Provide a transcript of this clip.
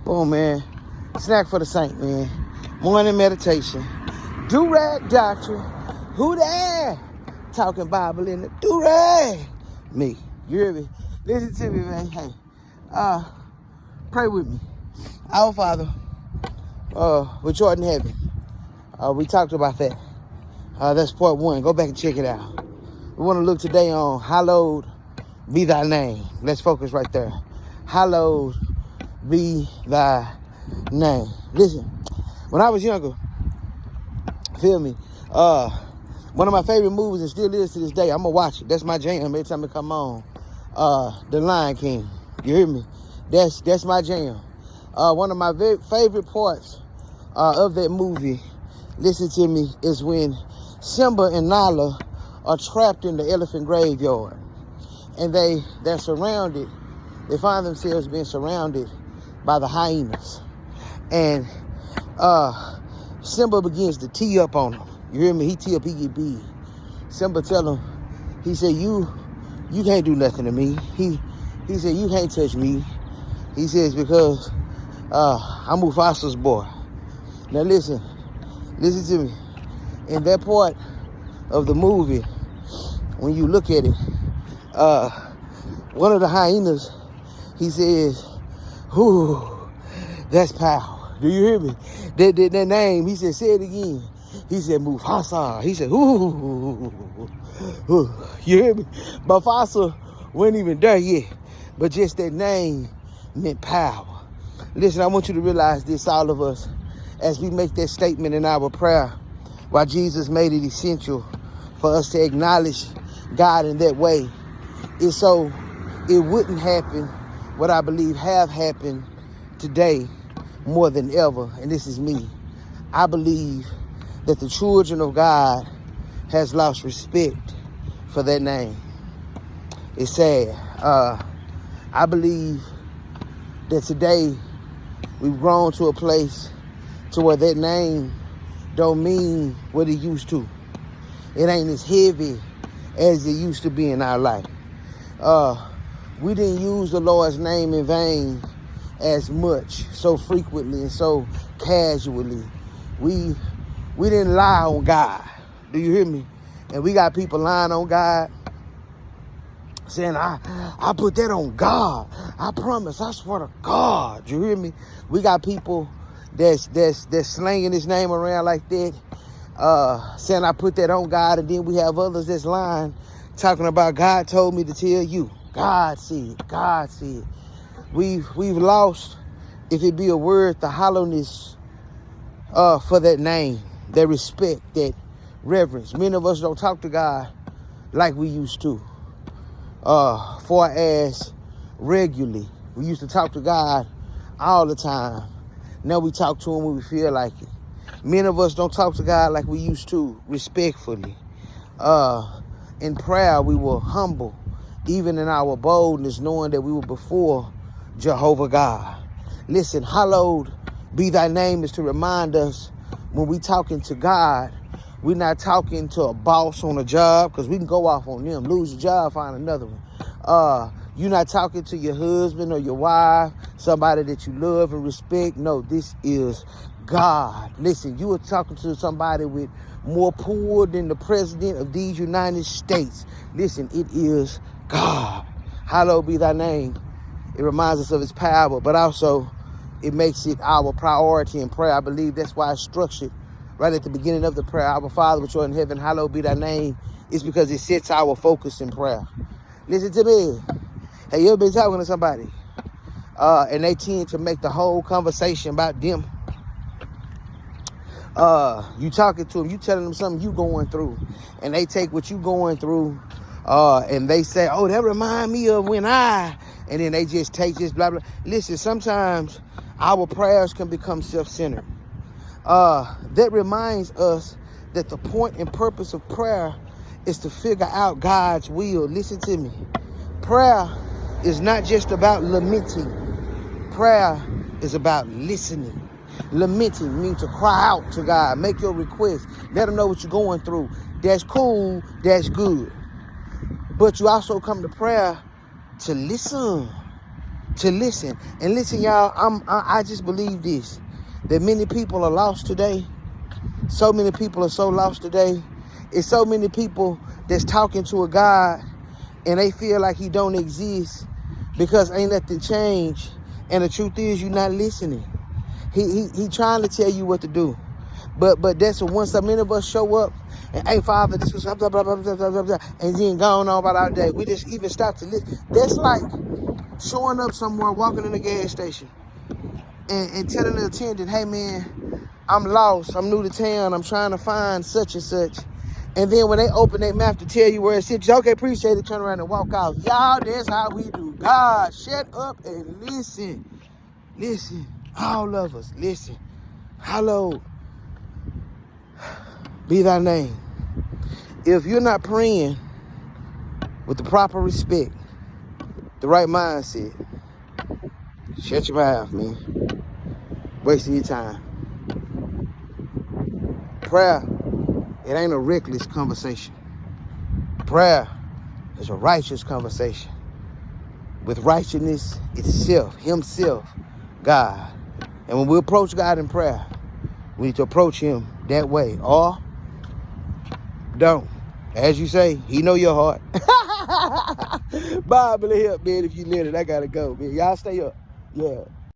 Boom, man. Snack for the saint, man. Morning meditation. Do-rag doctrine. Who there? Talking Bible in the do-rag. Me. You hear me? Listen to me, man. Hey, pray with me. Our Father, which art in heaven. We talked about that. That's part 1. Go back and check it out. We want to look today on Hallowed Be Thy Name. Let's focus right there. Hallowed be Thy Name. Listen, when I was younger, feel me, one of my favorite movies, and still is to this day, I'm going to watch it. That's my jam every time it come on. The Lion King. You hear me? That's my jam. One of my very favorite parts of that movie, listen to me, is when Simba and Nala are trapped in the elephant graveyard. And they're surrounded. They find themselves being surrounded by the hyenas. And Simba begins to tee up on them. You hear me? He tee up, he get big. Simba tell him, he said, you can't do nothing to me. He said, you can't touch me. He says, because I'm Mufasa's boy. Now listen to me. In that part of the movie, when you look at it, one of the hyenas, he says, "Ooh, that's power." Do you hear me? That name, he said, say it again. He said, Mufasa. He said, ooh. You hear me? Mufasa wasn't even there yet. But just that name meant power. Listen, I want you to realize this, all of us, as we make that statement in our prayer, why Jesus made it essential for us to acknowledge God in that way, is so it wouldn't happen what I believe have happened today more than ever, and this is me. I believe that the children of God has lost respect for that name. It's sad. I believe that today we've grown to a place to where that name don't mean what it used to. It ain't as heavy as it used to be in our life. We didn't use the Lord's name in vain as much, so frequently and so casually. We didn't lie on God. Do you hear me? And we got people lying on God, saying, I put that on God. I promise, I swear to God. You hear me? We got people that's slanging his name around like that, saying I put that on God, and then we have others that's lying, talking about God told me to tell you. God said, God said. We've lost, if it be a word, the hollowness for that name, that respect, that reverence. Many of us don't talk to God like we used to, far as regularly. We used to talk to God all the time. Now we talk to him when we feel like it. Many of us don't talk to God like we used to, respectfully. In prayer, we were humble, even in our boldness, knowing that we were before Jehovah God. Listen, hallowed be thy name is to remind us when we talking to God, we're not talking to a boss on a job, because we can go off on them, lose your job, find another one. You're not talking to your husband or your wife, somebody that you love and respect. No, this is God. Listen, you are talking to somebody with more pull than the president of these United States. Listen, it is God. Hallowed be thy name. It reminds us of his power, but also it makes it our priority in prayer. I believe that's why it's structured right at the beginning of the prayer. Our Father which art in heaven, hallowed be thy name. It's because it sets our focus in prayer. Listen to me. Have you ever been talking to somebody and they tend to make the whole conversation about them? You talking to them, you telling them something you going through, and they take what you going through and they say, oh, that remind me of when and then they just take this blah, blah. Listen, sometimes our prayers can become self-centered. That reminds us that the point and purpose of prayer is to figure out God's will. Listen to me. Prayer is not just about lamenting. Prayer is about listening. Lamenting means to cry out to God. Make your request. Let him know what you're going through. That's cool. That's good. But you also come to prayer to listen. to listen. And listen, y'all, I just believe this, that many people are lost today. So many people are so lost today. It's so many people that's talking to a God and they feel like he don't exist because ain't nothing changed. And the truth is, you're not listening. He trying to tell you what to do. But that's when so many of us show up and, hey, Father, this was blah, blah, blah, blah, blah, blah, blah, and then going on about our day. We just even stop to listen. That's like showing up somewhere, walking in a gas station and telling the attendant, hey, man, I'm lost. I'm new to town. I'm trying to find such and such. And then when they open their mouth to tell you where it's at, you okay, appreciate it, turn around and walk out. Y'all, that's how we do. God, shut up and listen. Listen. All of us, listen. Hallowed be thy name. If you're not praying with the proper respect, the right mindset, shut your mouth, man. Wasting your time. Prayer, it ain't a reckless conversation. Prayer is a righteous conversation. With righteousness itself, himself, God. And when we approach God in prayer, we need to approach him that way. Or don't. As you say, he know your heart. Bible help, man, if you let it. I gotta go, man. Y'all stay up. Yeah.